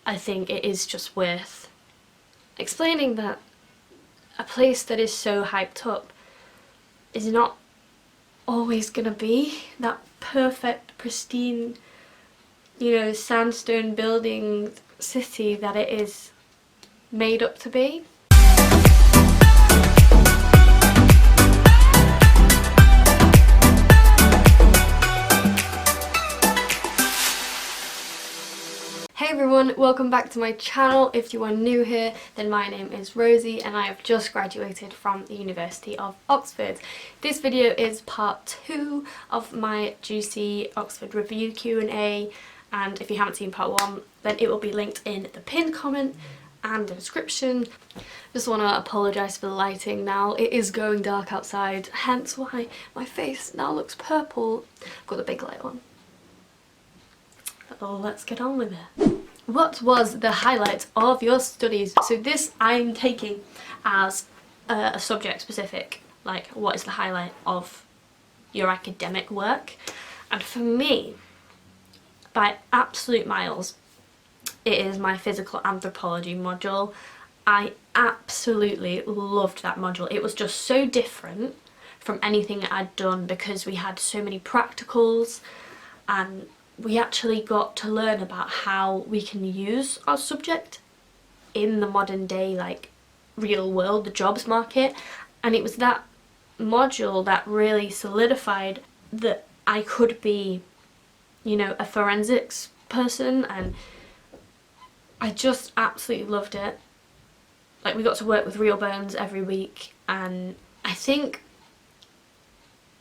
I think it is just worth explaining that a place that is so hyped up is not always gonna be that perfect, pristine, you know, sandstone building city that it is made up to be. Hey everyone, welcome back to my channel. If you are new here, then my name is Rosie and I have just graduated from the University of Oxford. This video is part 2 of my juicy Oxford review Q&A, and if you haven't seen part 1, then it will be linked in the pinned comment and the description. Just want to apologise for the lighting now. It is going dark outside, hence why my face now looks purple. I've got the big light on. Oh, let's get on with it. What was the highlight of your studies? So this I'm taking as a subject specific, like what is the highlight of your academic work? And for me, by absolute miles, it is my physical anthropology module. I absolutely loved that module. It was just so different from anything I'd done because we had so many practicals and we actually got to learn about how we can use our subject in the modern day, like, real world, the jobs market. And it was that module that really solidified that I could be, you know, a forensics person, and I just absolutely loved it. Like, we got to work with real bones every week, and I think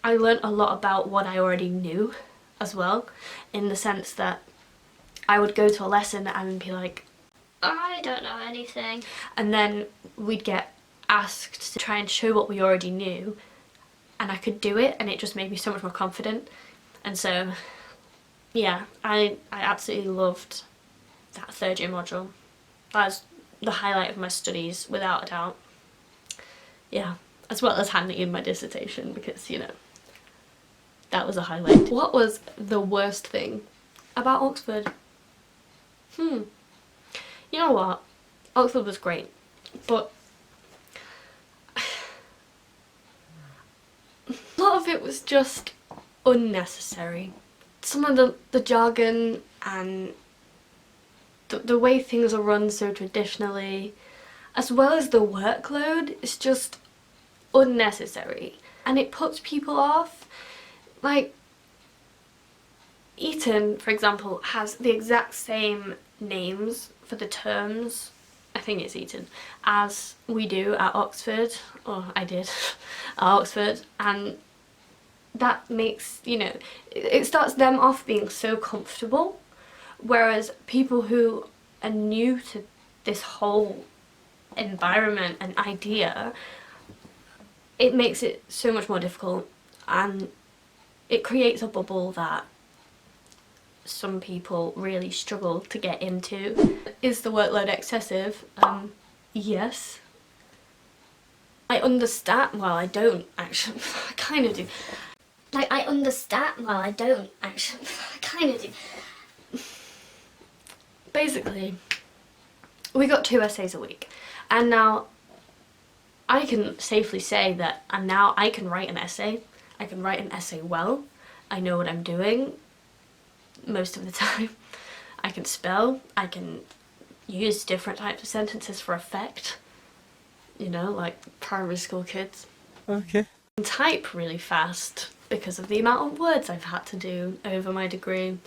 I learnt a lot about what I already knew as well, in the sense that I would go to a lesson and be like, I don't know anything, and then we'd get asked to try and show what we already knew, and I could do it, and it just made me so much more confident. And so yeah, I absolutely loved that third year module. That was the highlight of my studies without a doubt. Yeah, as well as handing in my dissertation, because, you know, that was a highlight. What was the worst thing about Oxford? You know what? Oxford was great, but a lot of it was just unnecessary. Some of the jargon and the way things are run so traditionally, as well as the workload, is just unnecessary, and it puts people off. Like, Eton, for example, has the exact same names for the terms, I think it's Eton, as we do at Oxford, or I did at Oxford, and that makes, you know, it starts them off being so comfortable, whereas people who are new to this whole environment and idea, it makes it so much more difficult, and it creates a bubble that some people really struggle to get into. Is the workload excessive? Yes. I understand, well, I don't actually, I kind of do. Like, I understand, well, I don't actually, I kind of do. Basically, we got 2 essays a week, and now I can safely say that, and now I can write an essay. I can write an essay well. I know what I'm doing most of the time. I can spell. I can use different types of sentences for effect. You know, like primary school kids. Okay. I can type really fast because of the amount of words I've had to do over my degree.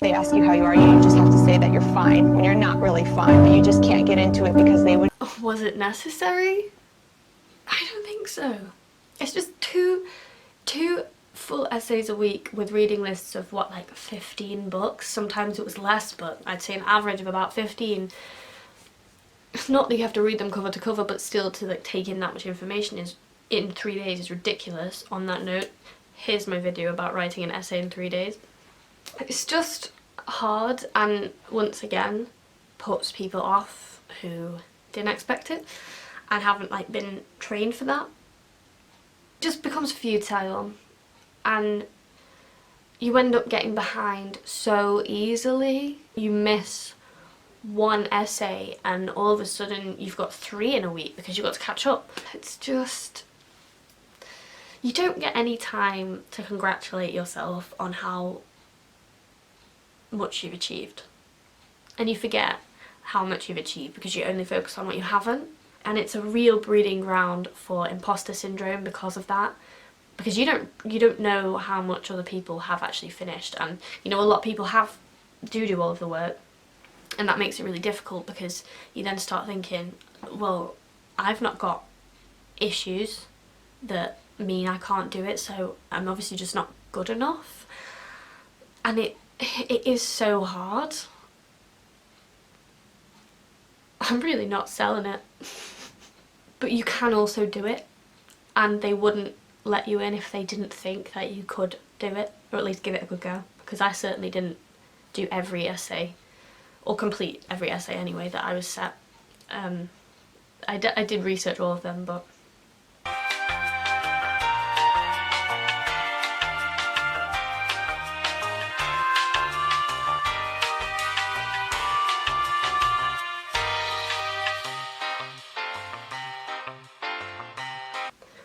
They ask you how you are, you just have to say that you're fine when you're not really fine, but you just can't get into it because they would... Was it necessary? I don't think so. It's just two full essays a week with reading lists of what, like 15 books. Sometimes it was less, but I'd say an average of about 15. It's not that you have to read them cover to cover, but still to, like, take in that much information is in 3 days is ridiculous. On that note, here's my video about writing an essay in 3 days. It's just hard, and once again puts people off who didn't expect it and haven't, like, been trained for that. It just becomes futile, and you end up getting behind so easily. You miss one essay and all of a sudden you've got 3 in a week because you've got to catch up. It's just, you don't get any time to congratulate yourself on how much you've achieved. And you forget how much you've achieved because you only focus on what you haven't. And it's a real breeding ground for imposter syndrome because of that. Because you don't know how much other people have actually finished. And you know, a lot of people do all of the work. And that makes it really difficult because you then start thinking, well, I've not got issues that mean I can't do it, so I'm obviously just not good enough. And it is so hard. I'm really not selling it. But you can also do it, and they wouldn't let you in if they didn't think that you could do it, or at least give it a good go. Because I certainly didn't do every essay, or complete every essay anyway that I was set. I did research all of them, but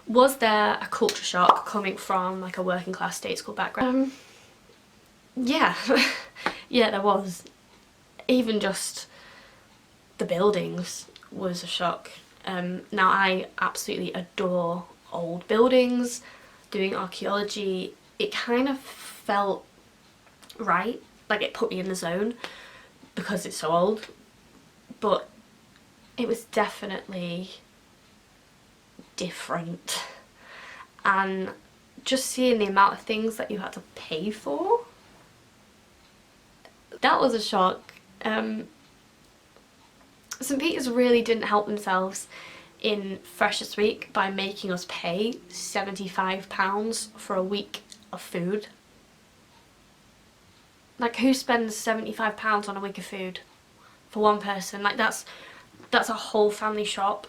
was there a culture shock coming from like a working class state school background? Yeah. Yeah, there was. Even just the buildings was a shock. Now I absolutely adore old buildings. Doing archaeology, it kind of felt right, like it put me in the zone because it's so old, but it was definitely different. And just seeing the amount of things that you had to pay for, that was a shock. St. Peter's really didn't help themselves in Freshers Week by making us pay £75 for a week of food. Like, who spends £75 on a week of food for one person? Like, that's a whole family shop.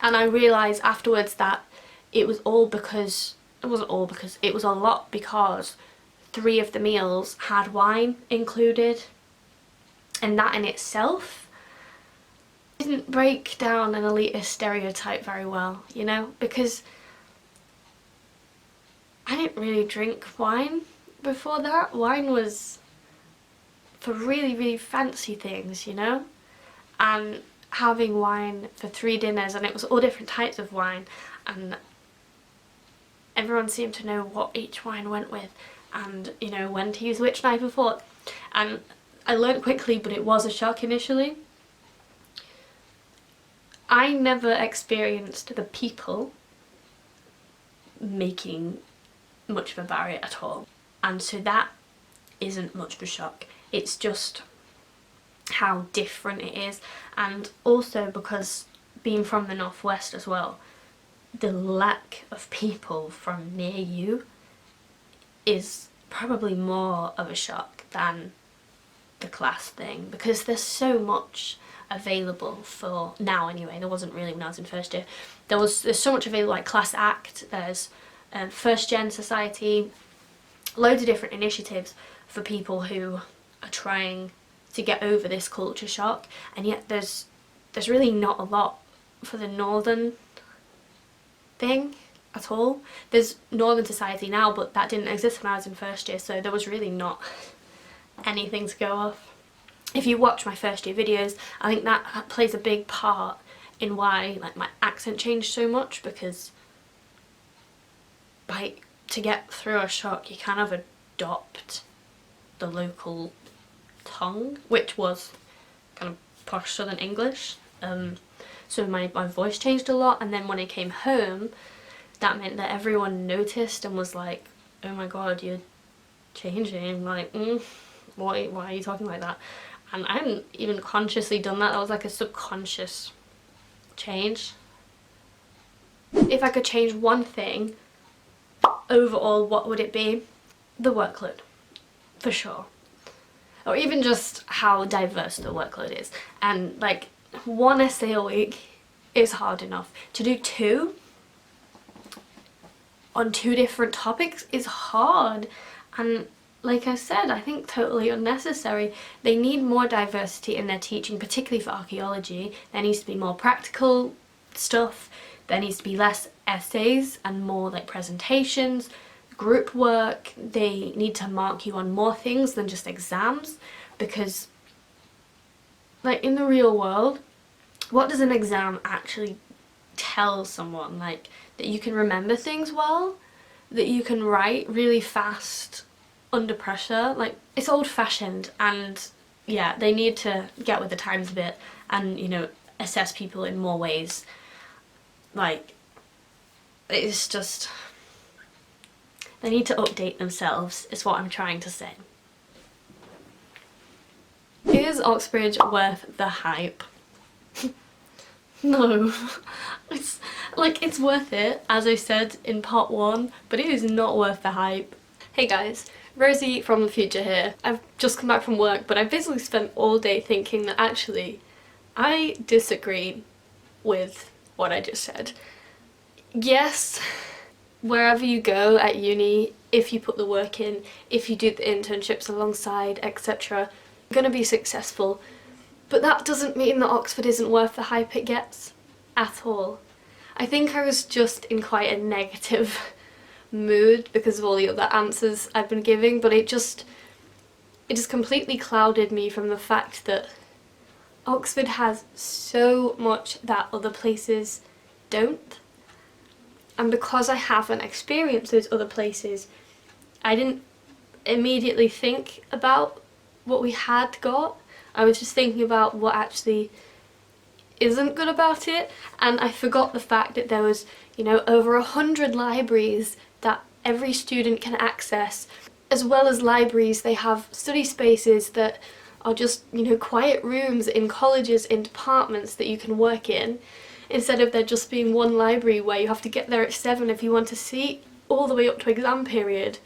And I realised afterwards that it was all because, it wasn't all because, it was a lot because 3 of the meals had wine included. And that in itself didn't break down an elitist stereotype very well, you know, because I didn't really drink wine before that. Wine was for really, really fancy things, you know, and having wine for 3 dinners, and it was all different types of wine, and everyone seemed to know what each wine went with, and, you know, when to use which knife and fork. And I learned quickly, but it was a shock initially. I never experienced the people making much of a barrier at all, and so that isn't much of a shock. It's just how different it is, and also because being from the northwest as well, the lack of people from near you is probably more of a shock than the class thing, because there's so much available for now anyway. There wasn't really when I was in first year. There's so much available, like Class Act, there's First Gen Society, loads of different initiatives for people who are trying to get over this culture shock, and yet there's really not a lot for the northern thing at all. There's Northern Society now, but that didn't exist when I was in first year, so there was really not anything to go off. If you watch my first year videos, I think that plays a big part in why like my accent changed so much, because like to get through a shock you kind of adopt the local tongue, which was kind of posh Southern English. So my voice changed a lot, and then when I came home that meant that everyone noticed and was like, oh my god, you're changing, like why are you talking like that? And I hadn't even consciously done that. That was like a subconscious change. If I could change one thing overall, what would it be? The workload, for sure. Or even just how diverse the workload is. And like 1 essay a week is hard enough. To do 2 on 2 different topics is hard. And like I said, I think totally unnecessary. They need more diversity in their teaching, particularly for archaeology. There needs to be more practical stuff. There needs to be less essays and more like presentations, group work. They need to mark you on more things than just exams, because like in the real world, what does an exam actually tell someone? Like that you can remember things well, that you can write really fast under pressure. Like, it's old-fashioned, and yeah, they need to get with the times a bit and, you know, assess people in more ways. Like, it's just, they need to update themselves, is what I'm trying to say. Is Oxbridge worth the hype? No. It's like, it's worth it, as I said in part 1, but it is not worth the hype. Hey guys, Rosie from the future here. I've just come back from work, but I basically spent all day thinking that actually I disagree with what I just said. Yes, wherever you go at uni, if you put the work in, if you do the internships alongside, etc., you're gonna be successful. But that doesn't mean that Oxford isn't worth the hype it gets at all. I think I was just in quite a negative mood because of all the other answers I've been giving, but it just completely clouded me from the fact that Oxford has so much that other places don't. And because I haven't experienced those other places, I didn't immediately think about what we had got. I was just thinking about what actually isn't good about it, and I forgot the fact that there was, you know, over 100 libraries that every student can access. As well as libraries, they have study spaces that are just, you know, quiet rooms in colleges, in departments that you can work in, instead of there just being one library where you have to get there at 7 if you want a seat, all the way up to exam period.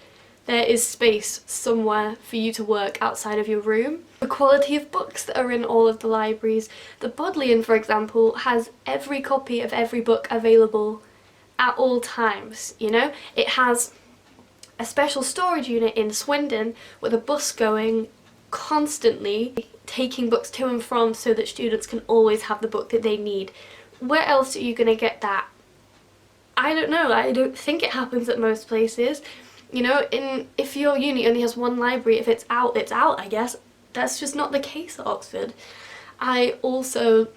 There is space somewhere for you to work outside of your room. The quality of books that are in all of the libraries. The Bodleian, for example, has every copy of every book available at all times, you know? It has a special storage unit in Swindon with a bus going constantly, taking books to and from so that students can always have the book that they need. Where else are you going to get that? I don't know, I don't think it happens at most places. You know, if your uni only has one library, if it's out, I guess. That's just not the case at Oxford. I also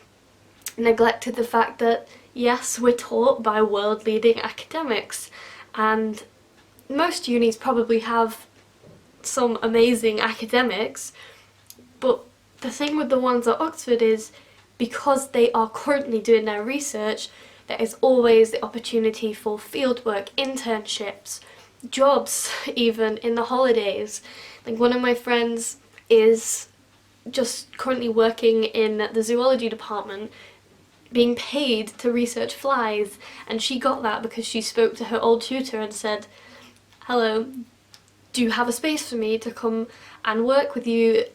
neglected the fact that, yes, we're taught by world-leading academics, and most unis probably have some amazing academics, but the thing with the ones at Oxford is, because they are currently doing their research, there is always the opportunity for fieldwork, internships, jobs even in the holidays. Like, one of my friends is just currently working in the zoology department, being paid to research flies, and she got that because she spoke to her old tutor and said, "Hello, do you have a space for me to come and work with you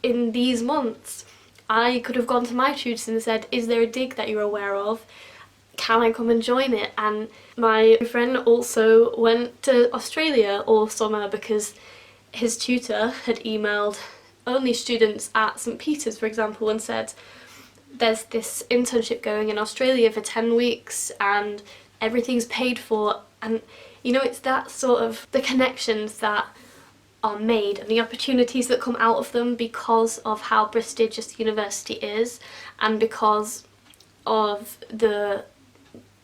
in these months?" I could have gone to my tutor and said, "Is there a dig that you're aware of? Can I come and join it?" And my friend also went to Australia all summer because his tutor had emailed only students at St. Peter's, for example, and said, "There's this internship going in Australia for 10 weeks and everything's paid for." And you know, it's that sort of, the connections that are made and the opportunities that come out of them because of how prestigious the university is and because of the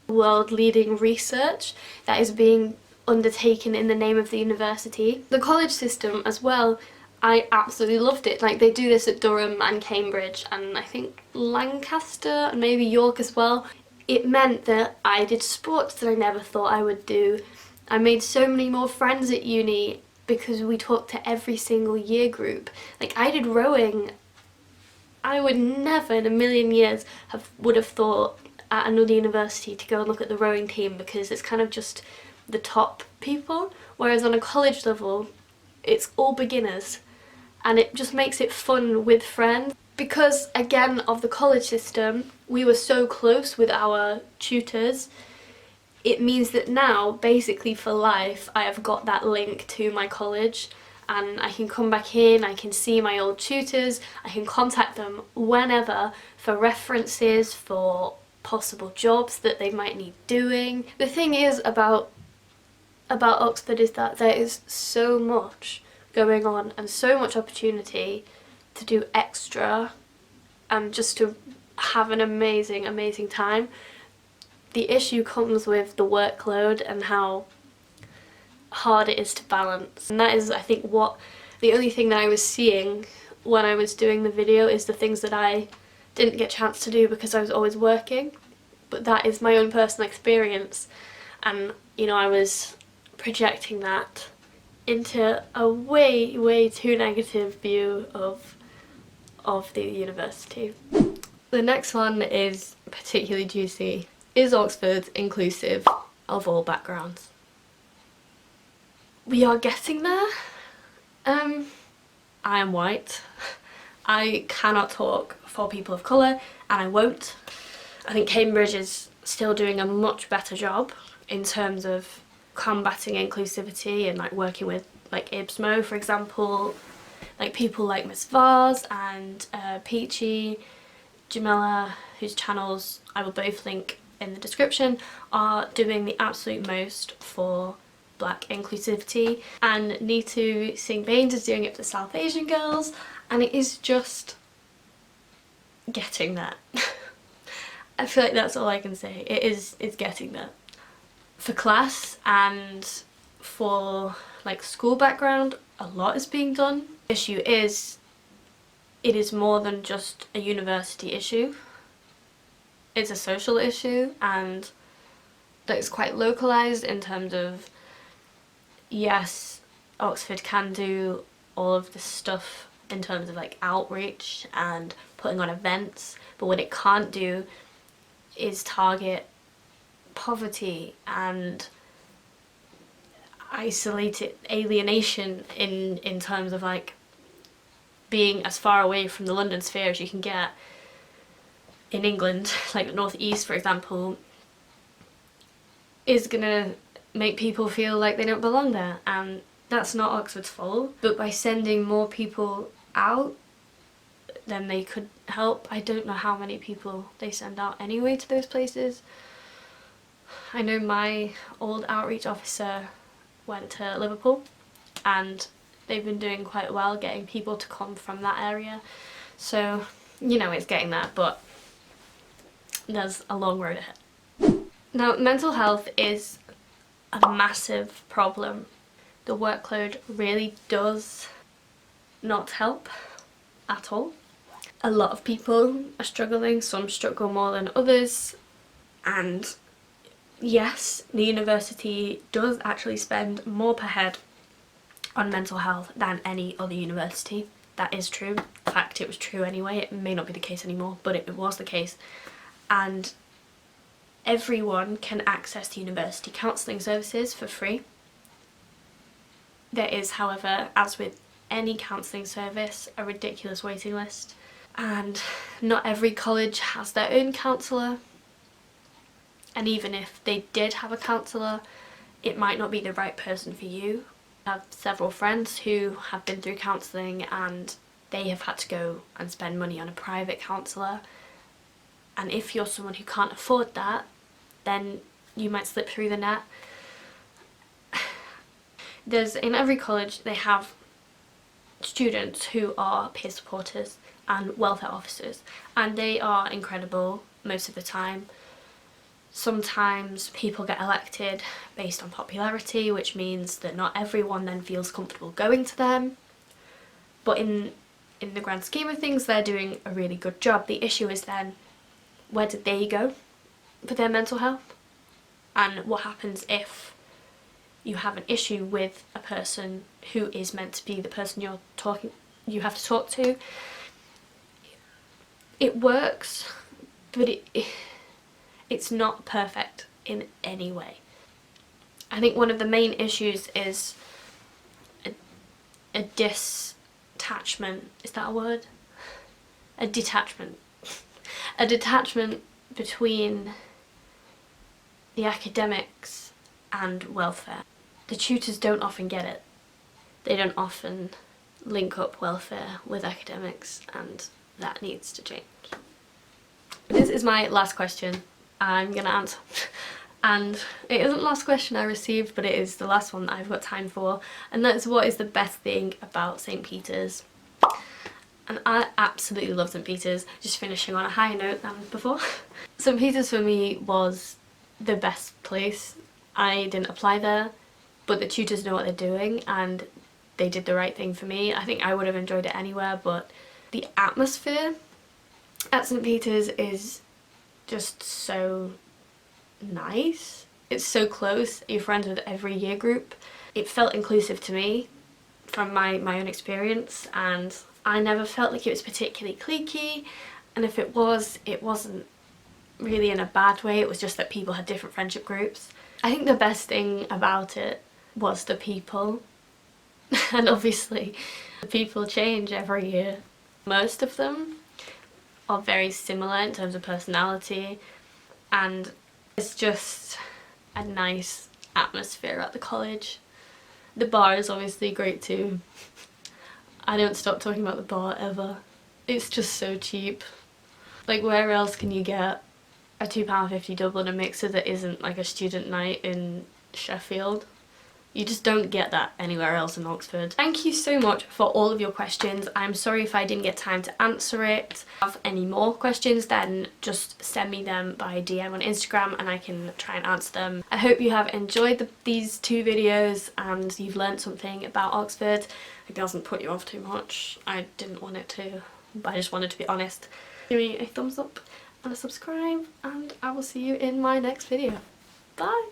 world-leading research that is being undertaken in the name of the university. The college system as well, I absolutely loved it. Like, they do this at Durham and Cambridge and I think Lancaster and maybe York as well. It meant that I did sports that I never thought I would do. I made so many more friends at uni because we talked to every single year group. Like, I did rowing. I would never in a million years would have thought at another university to go and look at the rowing team because it's kind of just the top people, whereas on a college level it's all beginners, and it just makes it fun with friends. Because again of the college system, we were so close with our tutors, it means that now basically for life I have got that link to my college, and I can come back in, I can see my old tutors, I can contact them whenever for references, for possible jobs that they might need doing. The thing is about Oxford is that there is so much going on and so much opportunity to do extra and just to have an amazing, amazing time. The issue comes with the workload and how hard it is to balance, and that is, I think, what the only thing that I was seeing when I was doing the video is the things that I didn't get a chance to do because I was always working. But that is my own personal experience, and you know, I was projecting that into a way too negative view of the university. The next one is particularly juicy. Is Oxford inclusive of all backgrounds? We are getting there. I am white. I cannot talk for people of colour, and I won't. I think Cambridge is still doing a much better job in terms of combating inclusivity and like working with like IBSMO, for example. Like people like Miss Vars and Peachy Jamilla, whose channels I will both link in the description, are doing the absolute most for Black inclusivity, and Neetu Singh-Bains is doing it for the South Asian girls, and it is just getting there. I feel like that's all I can say. It's getting there. For class and for like school background, a lot is being done. The issue is, it is more than just a university issue. It's a social issue, and that is quite localised in terms of, yes, Oxford can do all of this stuff in terms of like outreach and putting on events, but what it can't do is target poverty and isolated alienation in terms of like being as far away from the London sphere as you can get in England. Like the North East, for example, is gonna make people feel like they don't belong there, and that's not Oxford's fault. But by sending more people out, then they could help. I don't know how many people they send out anyway to those places. I know my old outreach officer went to Liverpool, and they've been doing quite well getting people to come from that area. So, you know, it's getting there, but there's a long road ahead. Now, mental health is a massive problem. The workload really does not help at all. A lot of people are struggling, some struggle more than others, and yes, the university does actually spend more per head on mental health than any other university. That is true. In fact, it was true anyway. It may not be the case anymore, but it was the case. And everyone can access the university counselling services for free. There is, however, as with any counselling service, a ridiculous waiting list, and not every college has their own counsellor, and even if they did have a counsellor, it might not be the right person for you. I have several friends who have been through counselling and they have had to go and spend money on a private counsellor, and if you're someone who can't afford that, then you might slip through the net. In every college they have students who are peer supporters and welfare officers, and they are incredible most of the time. Sometimes people get elected based on popularity, which means that not everyone then feels comfortable going to them, but in the grand scheme of things they're doing a really good job. The issue is then, where do they go for their mental health? And what happens if you have an issue with a person who is meant to be the person you have to talk to? It works, but it's not perfect in any way. I think one of the main issues is a detachment. Is that a word? A detachment. A detachment between the academics and welfare. The tutors don't often get it. they don't often link up welfare with academics, and that needs to change. This is my last question I'm gonna answer. And it isn't the last question I received, but it is the last one that I've got time for, and that's what is the best thing about St. Peter's? And I absolutely love St. Peter's, just finishing on a higher note than before. St. Peter's for me was the best place. I didn't apply there, but the tutors know what they're doing and they did the right thing for me. I think I would have enjoyed it anywhere, but the atmosphere at St. Peter's is just so nice. It's so close, you're friends with every year group. It felt inclusive to me from my own experience, and I never felt like it was particularly cliquey, and if it was, it wasn't really in a bad way, it was just that people had different friendship groups. I think the best thing about it was the people, and obviously the people change every year. Most of them are very similar in terms of personality, and it's just a nice atmosphere at the college. The bar is obviously great too. I don't stop talking about the bar ever. It's just so cheap. Like, where else can you get a £2.50 Dublin and mixer that isn't like a student night in Sheffield? You just don't get that anywhere else in Oxford. Thank you so much for all of your questions. I'm sorry if I didn't get time to answer it. If you have any more questions, then just send me them by DM on Instagram and I can try and answer them. I hope you have enjoyed these 2 videos and you've learned something about Oxford. It doesn't put you off too much. I didn't want it to, but I just wanted to be honest. Give me a thumbs up and a subscribe, and I will see you in my next video. Bye!